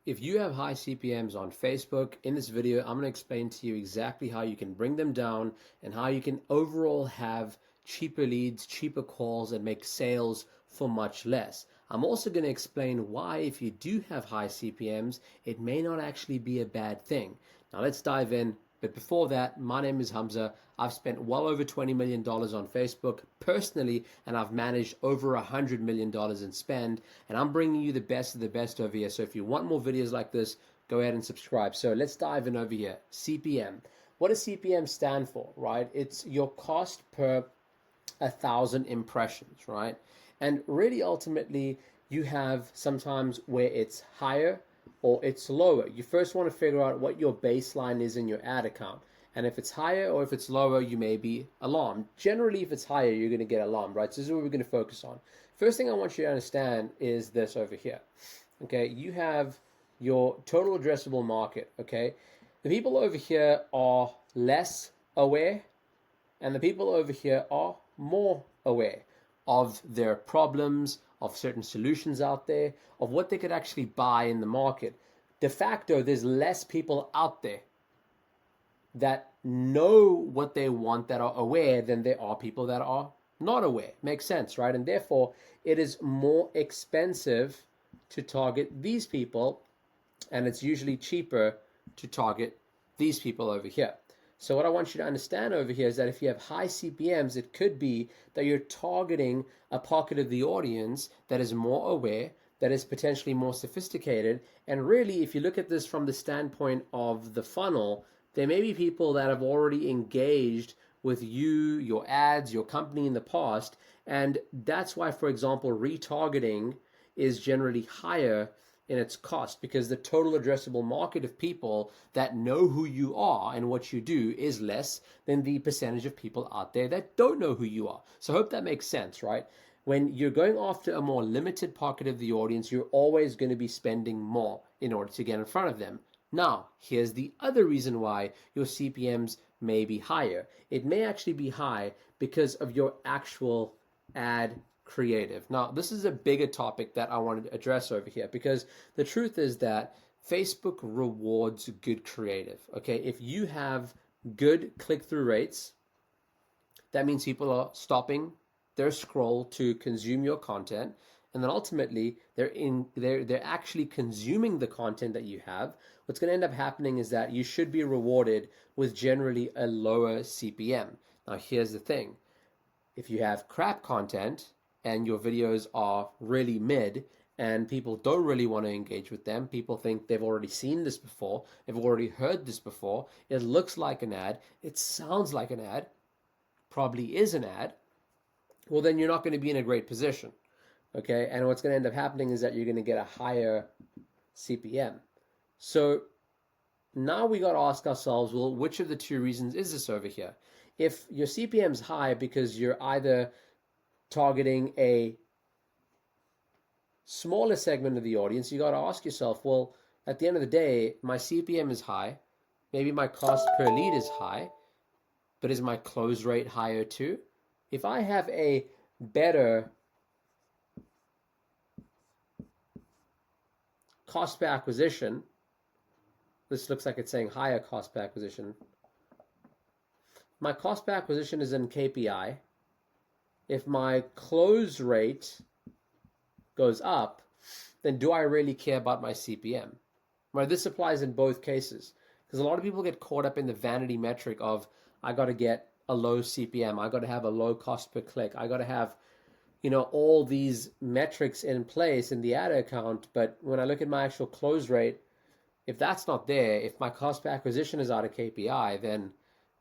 If you have high CPMs on Facebook, in this video, I'm going to explain to you exactly how you can bring them down and how you can overall have cheaper leads, cheaper calls, and make sales for much less. I'm also going to explain why, if you do have high CPMs, it may not actually be a bad thing. Now let's dive in. But before that, my name is Hamza. I've spent well over $20 million on Facebook personally, and I've managed over $100 million in spend. And I'm bringing you the best of the best over here. So if you want more videos like this, go ahead and subscribe. So let's dive in over here. CPM. What does CPM stand for, right? It's your cost per 1,000 impressions, right? And really, ultimately, you have sometimes where it's higher or it's lower. You first want to figure out what your baseline is in your ad account. And if it's higher or if it's lower, you may be alarmed. Generally, if it's higher, you're going to get alarmed, right? So this is what we're going to focus on. First thing I want you to understand is this over here. Okay, you have your total addressable market. Okay, the people over here are less aware, and the people over here are more aware of their problems, of certain solutions out there, of what they could actually buy in the market. De facto, there's less people out there that know what they want, that are aware, than there are people that are not aware. Makes sense, right? And therefore, it is more expensive to target these people, and it's usually cheaper to target these people over here. So what I want you to understand over here is that if you have high CPMs, it could be that you're targeting a pocket of the audience that is more aware, that is potentially more sophisticated. And really, if you look at this from the standpoint of the funnel, there may be people that have already engaged with you, your ads, your company in the past. And that's why, for example, retargeting is generally higher in its cost, because the total addressable market of people that know who you are and what you do is less than the percentage of people out there that don't know who you are. So I hope that makes sense, right? When you're going after a more limited pocket of the audience, you're always going to be spending more in order to get in front of them. Now, here's the other reason why your CPMs may be higher. It may actually be high because of your actual ad creative. Now, this is a bigger topic that I wanted to address over here, because the truth is that Facebook rewards good creative. Okay, if you have good click-through rates, that means people are stopping their scroll to consume your content, and then ultimately they're actually consuming the content that you have. What's going to end up happening is that you should be rewarded with generally a lower CPM. Now, here's the thing. If you have crap content and your videos are really mid and people don't really want to engage with them, people think they've already seen this before, they've already heard this before, it looks like an ad, it sounds like an ad, probably is an ad, well, then you're not going to be in a great position. Okay, and what's going to end up happening is that you're going to get a higher CPM. So now we got to ask ourselves, well, which of the two reasons is this over here? If your CPM is high because you're either targeting a smaller segment of the audience, you got to ask yourself, well, at the end of the day, my CPM is high, maybe my cost per lead is high, but is my close rate higher too? If I have a better cost per acquisition, this looks like it's saying higher cost per acquisition. My cost per acquisition is in KPI. If my close rate goes up, then do I really care about my CPM? Right, this applies in both cases, because a lot of people get caught up in the vanity metric of, I got to get a low CPM, I got to have a low cost per click, I got to have, all these metrics in place in the ad account. But when I look at my actual close rate, if that's not there, if my cost per acquisition is out of KPI, then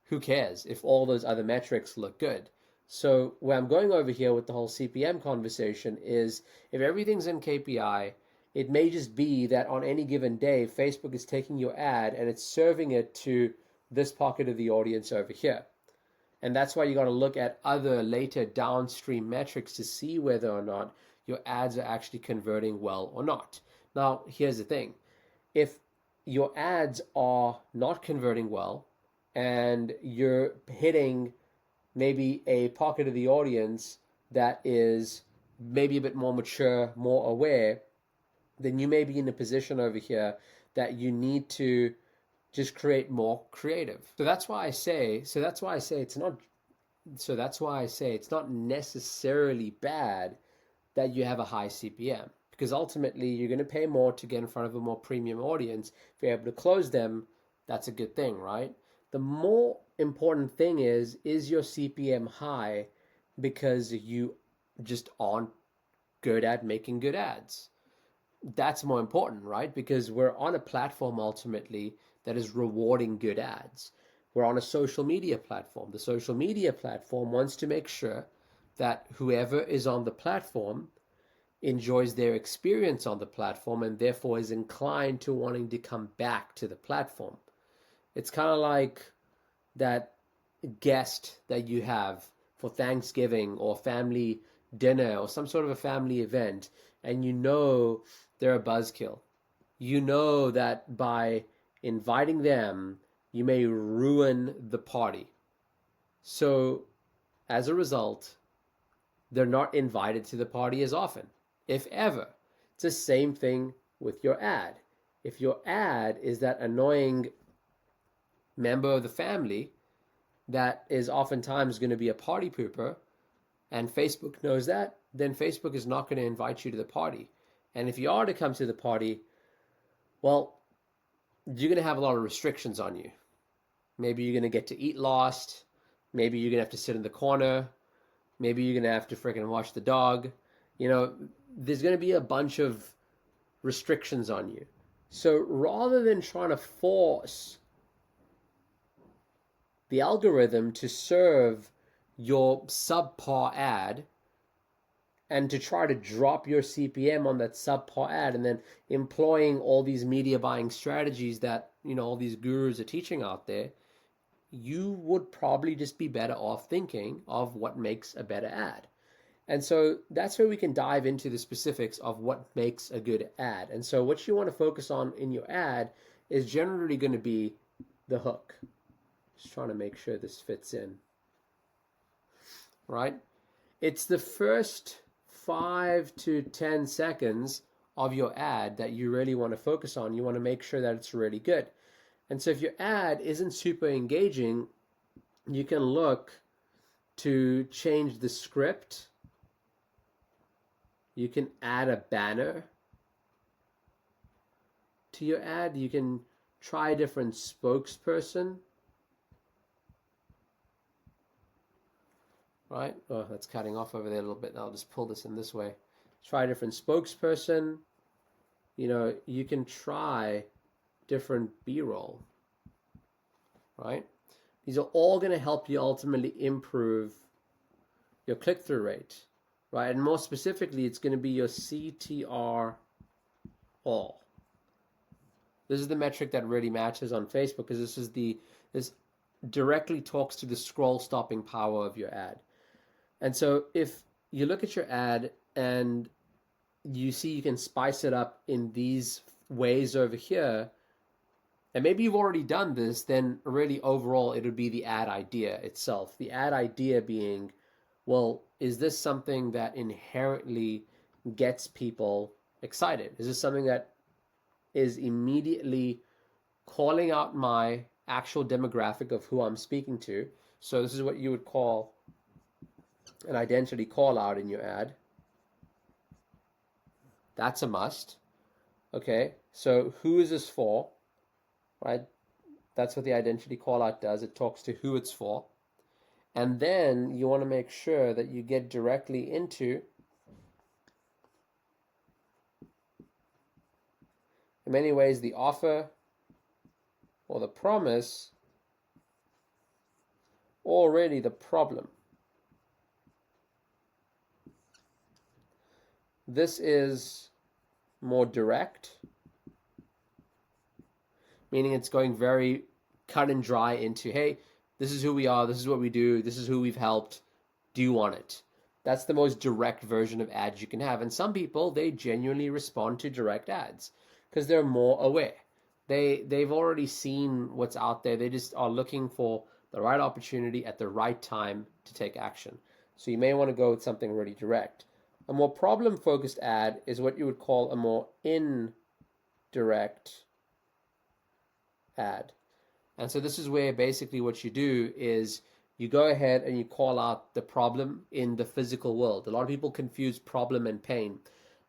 who cares if all those other metrics look good? So where I'm going over here with the whole CPM conversation is, if everything's in KPI, it may just be that on any given day, Facebook is taking your ad and it's serving it to this pocket of the audience over here. And that's why you got to look at other later downstream metrics to see whether or not your ads are actually converting well or not. Now, here's the thing. If your ads are not converting well and you're hitting maybe a pocket of the audience that is maybe a bit more mature, more aware, then you may be in a position over here that you need to just create more creative. So that's why I say it's not necessarily bad that you have a high CPM, because ultimately you're going to pay more to get in front of a more premium audience. If you're able to close them, that's a good thing, right? The more important thing is your CPM high because you just aren't good at making good ads? That's more important, right? Because we're on a platform ultimately that is rewarding good ads. We're on a social media platform. The social media platform wants to make sure that whoever is on the platform enjoys their experience on the platform and therefore is inclined to wanting to come back to the platform. It's kind of like that guest that you have for Thanksgiving or family dinner or some sort of a family event, and you know they're a buzzkill. You know that by inviting them, you may ruin the party. So, as a result, they're not invited to the party as often, if ever. It's the same thing with your ad. If your ad is that annoying member of the family that is oftentimes going to be a party pooper, and Facebook knows that, then Facebook is not going to invite you to the party. And if you are to come to the party, well, you're going to have a lot of restrictions on you. Maybe you're going to get to eat lost. Maybe you're going to have to sit in the corner. Maybe you're going to have to freaking watch the dog. There's going to be a bunch of restrictions on you. So rather than trying to force the algorithm to serve your subpar ad and to try to drop your CPM on that subpar ad, and then employing all these media buying strategies that all these gurus are teaching out there, you would probably just be better off thinking of what makes a better ad. And so that's where we can dive into the specifics of what makes a good ad. And so what you want to focus on in your ad is generally going to be the hook. Just trying to make sure this fits in. Right? It's the first 5 to 10 seconds of your ad that you really want to focus on. You want to make sure that it's really good. And so if your ad isn't super engaging, you can look to change the script. You can add a banner to your ad. You can try a different spokesperson. Right? Oh, that's cutting off over there a little bit. I'll just pull this in this way. Try a different spokesperson. You can try different B-roll. Right? These are all going to help you ultimately improve your click-through rate. Right? And more specifically, it's going to be your CTR all. This is the metric that really matters on Facebook, because this directly talks to the scroll stopping power of your ad. And so if you look at your ad and you see you can spice it up in these ways over here, and maybe you've already done this, then really overall it would be the ad idea itself. The ad idea being, well, is this something that inherently gets people excited? Is this something that is immediately calling out my actual demographic of who I'm speaking to? So this is what you would call an identity call out in your ad. That's a must. Okay, so who is this for? Right? That's what the identity call out does. It talks to who it's for. And then you want to make sure that you get directly into, in many ways, the offer or the promise, or really the problem. This is more direct, meaning it's going very cut and dry into, hey, this is who we are, this is what we do, this is who we've helped, do you want it? That's the most direct version of ads you can have. And some people, they genuinely respond to direct ads because they're more aware. They've already seen what's out there. They just are looking for the right opportunity at the right time to take action. So you may want to go with something really direct. A more problem-focused ad is what you would call a more indirect ad. And so this is where basically what you do is you go ahead and you call out the problem in the physical world. A lot of people confuse problem and pain.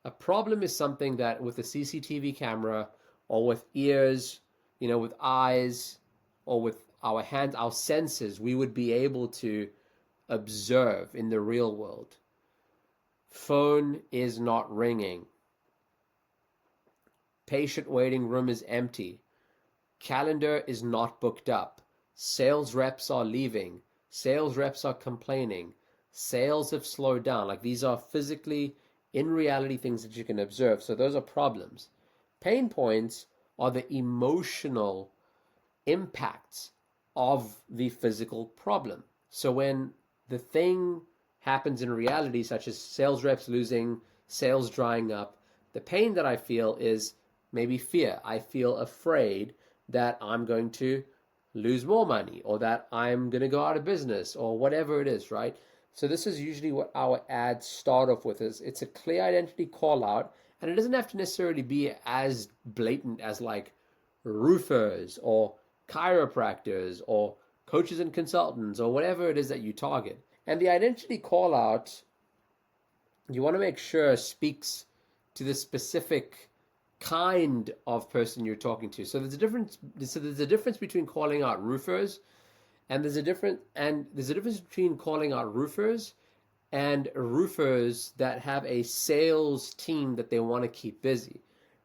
A problem is something that with a CCTV camera or with ears, with eyes or with our hands, our senses, we would be able to observe in the real world. Phone is not ringing. Patient waiting room is empty. Calendar is not booked up. Sales reps are leaving. Sales reps are complaining. Sales have slowed down. Like, these are physically, in reality, things that you can observe. So those are problems. Pain points are the emotional impacts of the physical problem. So when the thing happens in reality, such as sales reps losing, sales drying up, the pain that I feel is maybe fear. I feel afraid that I'm going to lose more money or that I'm going to go out of business or whatever it is, right? So this is usually what our ads start off with. Is it's a clear identity call out, and it doesn't have to necessarily be as blatant as like roofers or chiropractors or coaches and consultants or whatever it is that you target. And the identity call out, you want to make sure speaks to the specific kind of person you're talking to. So there's a difference. So there's a difference between calling out roofers, and there's a difference between calling out roofers and roofers that have a sales team that they want to keep busy,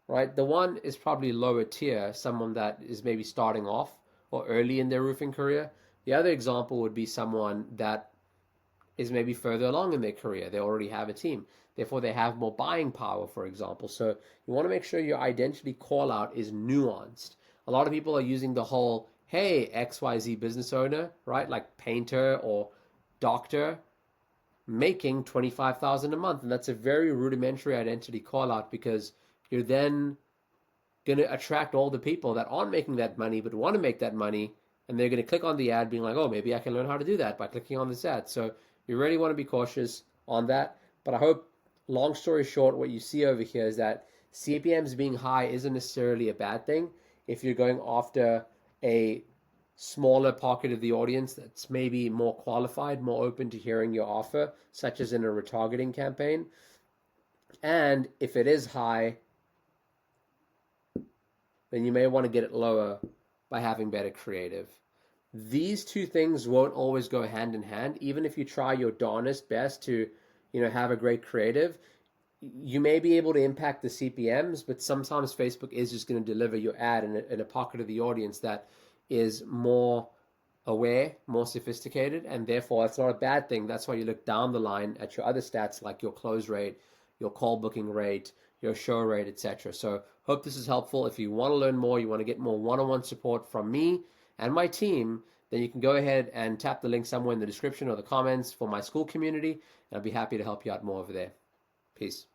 right? The one is probably lower tier, someone that is maybe starting off or early in their roofing career. The other example would be someone that is maybe further along in their career. They already have a team. Therefore, they have more buying power, for example. So you want to make sure your identity call out is nuanced. A lot of people are using the whole, hey, XYZ business owner, right? Like painter or doctor making $25,000 a month. And that's a very rudimentary identity call out, because you're then going to attract all the people that aren't making that money but want to make that money, and they're going to click on the ad being like, oh, maybe I can learn how to do that by clicking on this ad. So you really want to be cautious on that. But I hope, long story short, what you see over here is that CPMs being high isn't necessarily a bad thing if you're going after a smaller pocket of the audience that's maybe more qualified, more open to hearing your offer, such as in a retargeting campaign. And if it is high, then you may want to get it lower by having better creative. These two things won't always go hand in hand. Even if you try your darnest best to, have a great creative, you may be able to impact the CPMs, but sometimes Facebook is just going to deliver your ad in a pocket of the audience that is more aware, more sophisticated, and therefore it's not a bad thing. That's why you look down the line at your other stats like your close rate, your call booking rate, your show rate, etc. So hope this is helpful. If you want to learn more, you want to get more one-on-one support from me and my team, then you can go ahead and tap the link somewhere in the description or the comments for my school community, and I'll be happy to help you out more over there. Peace.